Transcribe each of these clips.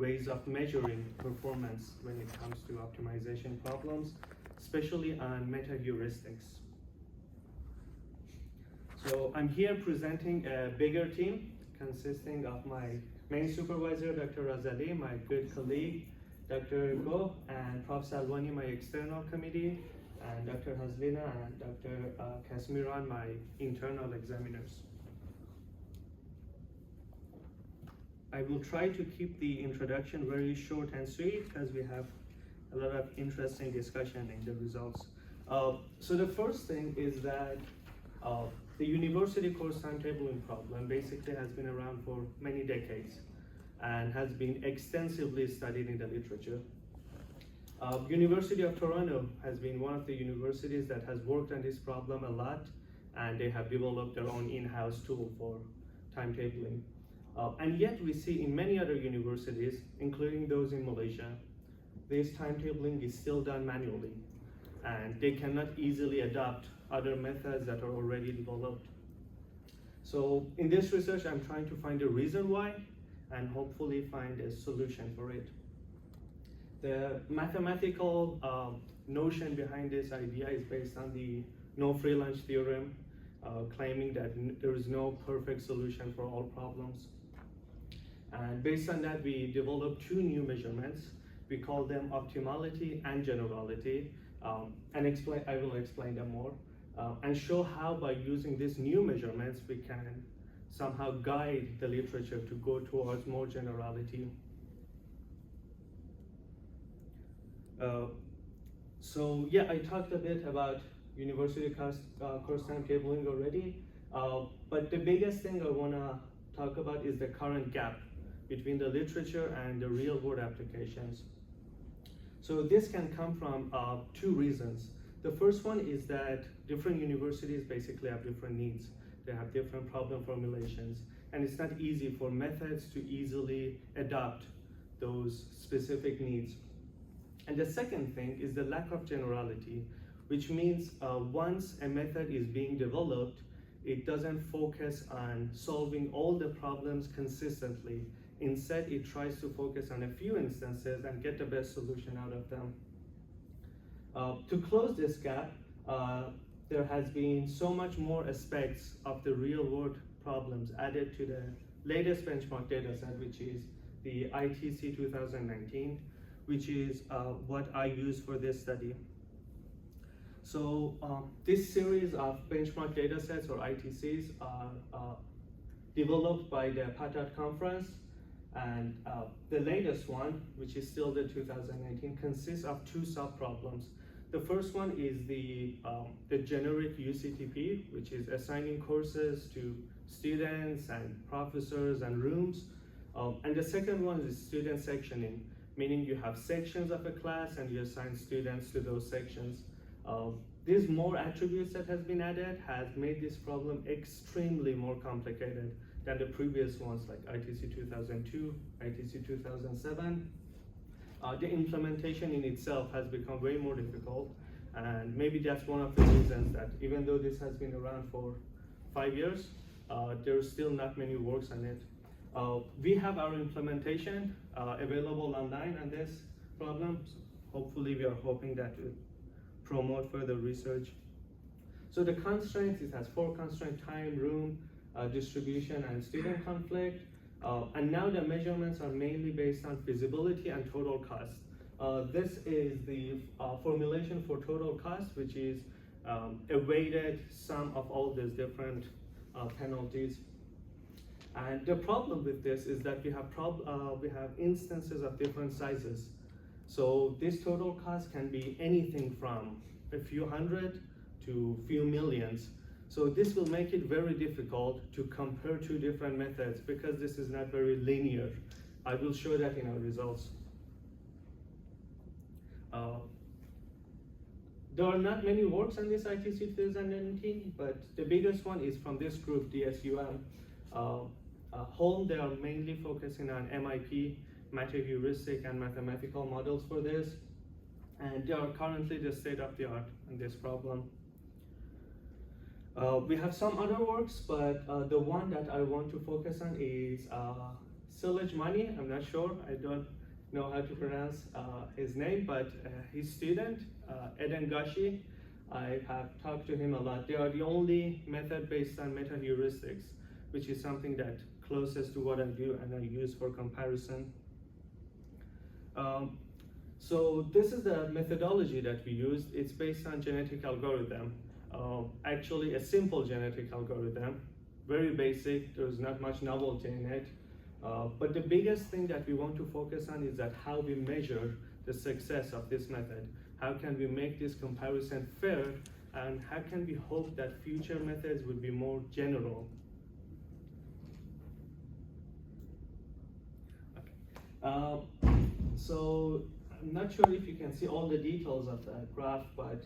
ways of measuring performance when it comes to optimization problems, especially on meta heuristics. So I'm here presenting a bigger team consisting of my main supervisor, Dr. Razali, my good colleague, Dr. Go, and Prof. Salwani, my external committee, and Dr. Hazlina and Dr. Kasmiran, my internal examiners. I will try to keep the introduction very short and sweet because we have a lot of interesting discussion in the results. So the first thing is that the university course timetabling problem basically has been around for many decades and has been extensively studied in the literature. University of Toronto has been one of the universities that has worked on this problem a lot, and they have developed their own in-house tool for timetabling. And yet we see in many other universities, including those in Malaysia, this timetabling is still done manually, and they cannot easily adopt other methods that are already developed. So in this research, I'm trying to find a reason why and hopefully find a solution for it. The mathematical notion behind this idea is based on the no free lunch theorem, claiming that there is no perfect solution for all problems. And based on that, we developed two new measurements. We call them optimality and generality, and I will explain them more, and show how by using these new measurements, we can somehow guide the literature to go towards more generality. So yeah, I talked a bit about university course timetabling already, but the biggest thing I wanna talk about is the current gap between the literature and the real world applications. So this can come from two reasons. The first one is that different universities basically have different needs. They have different problem formulations, and it's not easy for methods to easily adopt those specific needs. And the second thing is the lack of generality, which means once a method is being developed, it doesn't focus on solving all the problems consistently. Instead, it tries to focus on a few instances and get the best solution out of them. To close this gap, there has been so much more aspects of the real world problems added to the latest benchmark data set, which is the ITC 2019, which is what I use for this study. So this series of benchmark data sets, or ITCs, are developed by the PATAT conference, and the latest one, which is still the 2019, consists of two sub-problems. The first one is the generic UCTP, which is assigning courses to students and professors and rooms. And the second one is student sectioning, meaning you have sections of a class and you assign students to those sections. These more attributes that has been added has made this problem extremely more complicated than the previous ones like ITC 2002, ITC 2007. The implementation in itself has become way more difficult, and maybe that's one of the reasons that even though this has been around for 5 years, there's still not many works on it. We have our implementation available online on this problem. So hopefully we are hoping that to promote further research. So the constraints, it has 4 constraints: time, room, distribution, and student conflict. And now the measurements are mainly based on feasibility and total cost. This is the formulation for total cost, which is a weighted sum of all these different penalties. And the problem with this is that we have instances of different sizes. So this total cost can be anything from a few hundred to few millions. So this will make it very difficult to compare two different methods because this is not very linear. I will show that in our results. There are not many works on this ITC 2019, but the biggest one is from this group, DSUM. Home, they are mainly focusing on MIP, meta heuristic, and mathematical models for this. And they are currently the state of the art in this problem. We have some other works, but the one that I want to focus on is Seligmani, I'm not sure, I don't know how to pronounce his name, but his student, Eden Gashi, I have talked to him a lot. They are the only method based on meta-heuristics, which is something that closest to what I do and I use for comparison. So this is the methodology that we used. It's based on genetic algorithm. Actually a simple genetic algorithm, very basic, there's not much novelty in it. But the biggest thing that we want to focus on is that how we measure the success of this method. How can we make this comparison fair, and how can we hope that future methods will be more general? Okay. So I'm not sure if you can see all the details of the graph, but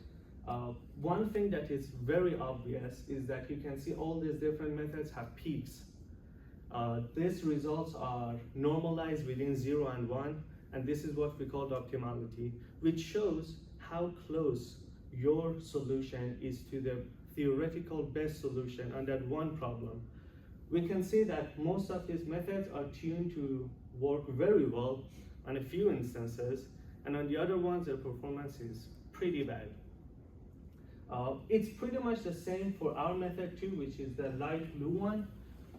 one thing that is very obvious is that you can see all these different methods have peaks. These results are normalized within 0 and 1, and this is what we call optimality, which shows how close your solution is to the theoretical best solution on that one problem. We can see that most of these methods are tuned to work very well on a few instances, and on the other ones, their performance is pretty bad. It's pretty much the same for our method too, which is the light blue one,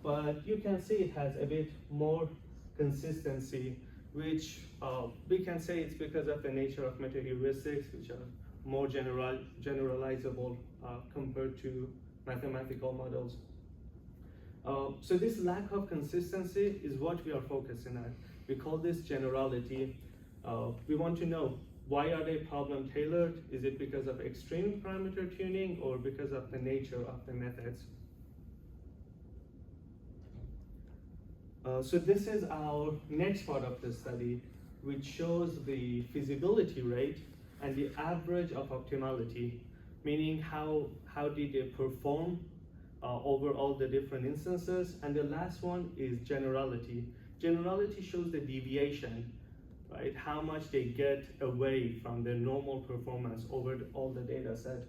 but you can see it has a bit more consistency, which we can say it's because of the nature of meta-heuristics, which are more generalizable compared to mathematical models. So this lack of consistency is what we are focusing on. We call this generality. We want to know, why are they problem tailored? Is it because of extreme parameter tuning or because of the nature of the methods? So this is our next part of the study, which shows the feasibility rate and the average of optimality, meaning how did they perform over all the different instances. And the last one is generality. Generality shows the deviation, right? How much they get away from their normal performance over all the data set.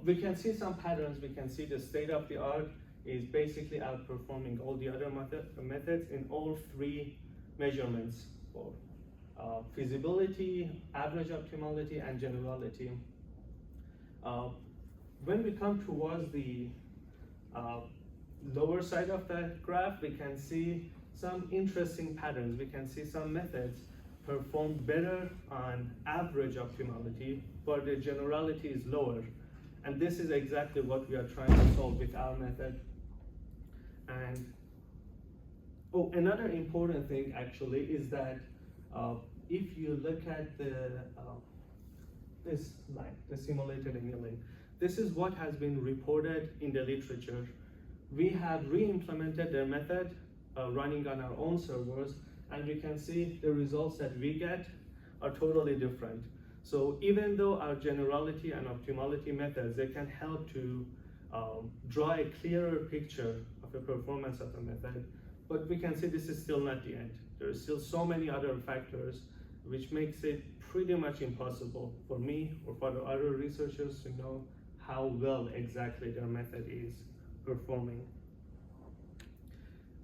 We can see some patterns. We can see the state of the art is basically outperforming all the other methods in all three measurements for feasibility, average optimality, and generality. When we come towards the lower side of the graph, we can see some interesting patterns. We can see some methods perform better on average optimality, but the generality is lower. And this is exactly what we are trying to solve with our method. And another important thing actually is that if you look at this line, the simulated annealing, this is what has been reported in the literature. We have re-implemented their method running on our own servers, and we can see the results that we get are totally different. So even though our generality and optimality methods, they can help to draw a clearer picture of the performance of the method, but we can see this is still not the end. There are still so many other factors which makes it pretty much impossible for me or for the other researchers to know how well exactly their method is performing.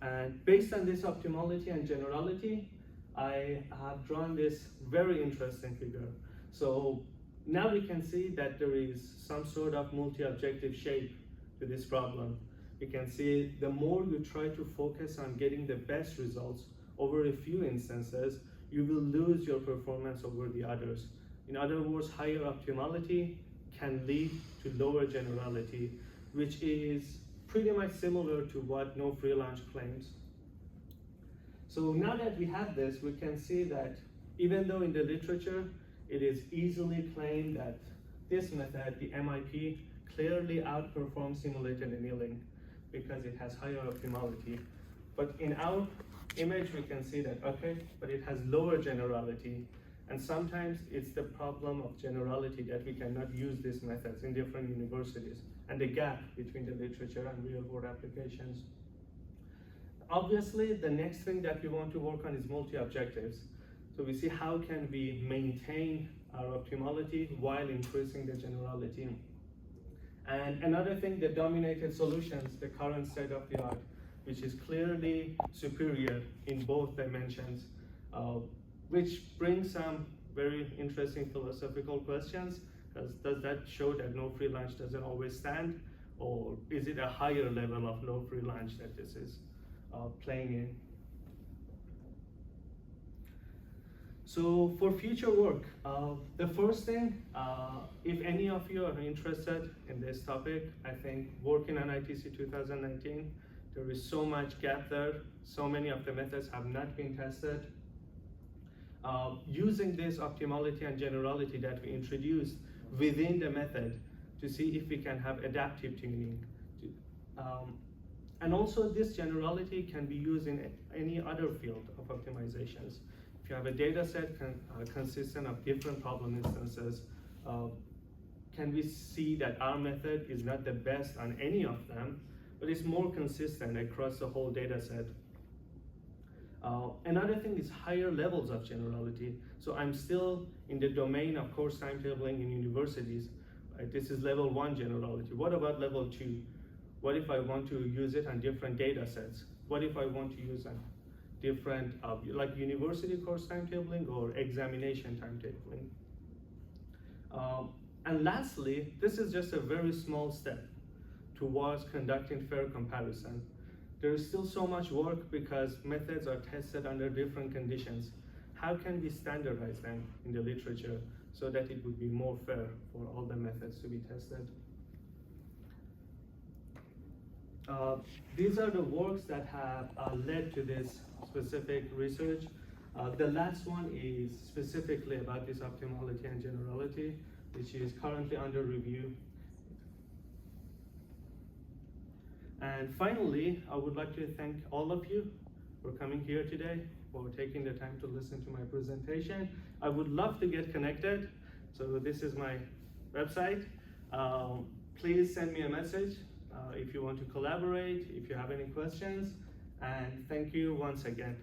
And based on this optimality and generality, I have drawn this very interesting figure. So now we can see that there is some sort of multi-objective shape to this problem. You can see the more you try to focus on getting the best results over a few instances, you will lose your performance over the others. In other words, higher optimality can lead to lower generality, which is pretty much similar to what no free lunch claims. So now that we have this, we can see that even though in the literature it is easily claimed that this method, the MIP, clearly outperforms simulated annealing because it has higher optimality. But in our image, we can see that, okay, but it has lower generality. And sometimes it's the problem of generality that we cannot use these methods in different universities, and the gap between the literature and real world applications. Obviously, the next thing that we want to work on is multi-objectives. So we see how can we maintain our optimality while increasing the generality. And another thing, the dominated solutions, the current state of the art. which is clearly superior in both dimensions, which brings some very interesting philosophical questions. Does that show that no free lunch doesn't always stand? Or is it a higher level of no free lunch that this is playing in? So for future work, the first thing, if any of you are interested in this topic, I think working on ITC 2019, there is so much gap there. So many of the methods have not been tested. Using this optimality and generality that we introduced within the method to see if we can have adaptive tuning. And also this generality can be used in any other field of optimizations. If you have a data set consistent of different problem instances, can we see that our method is not the best on any of them, but it's more consistent across the whole data set? Another thing is higher levels of generality. So I'm still in the domain of course timetabling in universities. Right? This is level 1 generality. What about level 2? What if I want to use it on different data sets? What if I want to use on different, like university course timetabling or examination timetabling? And lastly, this is just a very small step towards conducting fair comparison. There is still so much work because methods are tested under different conditions. How can we standardize them in the literature so that it would be more fair for all the methods to be tested? These are the works that have led to this specific research. The last one is specifically about this optimality and generality, which is currently under review. And finally, I would like to thank all of you for coming here today, for taking the time to listen to my presentation. I would love to get connected. So this is my website. Please send me a message if you want to collaborate, if you have any questions. And thank you once again.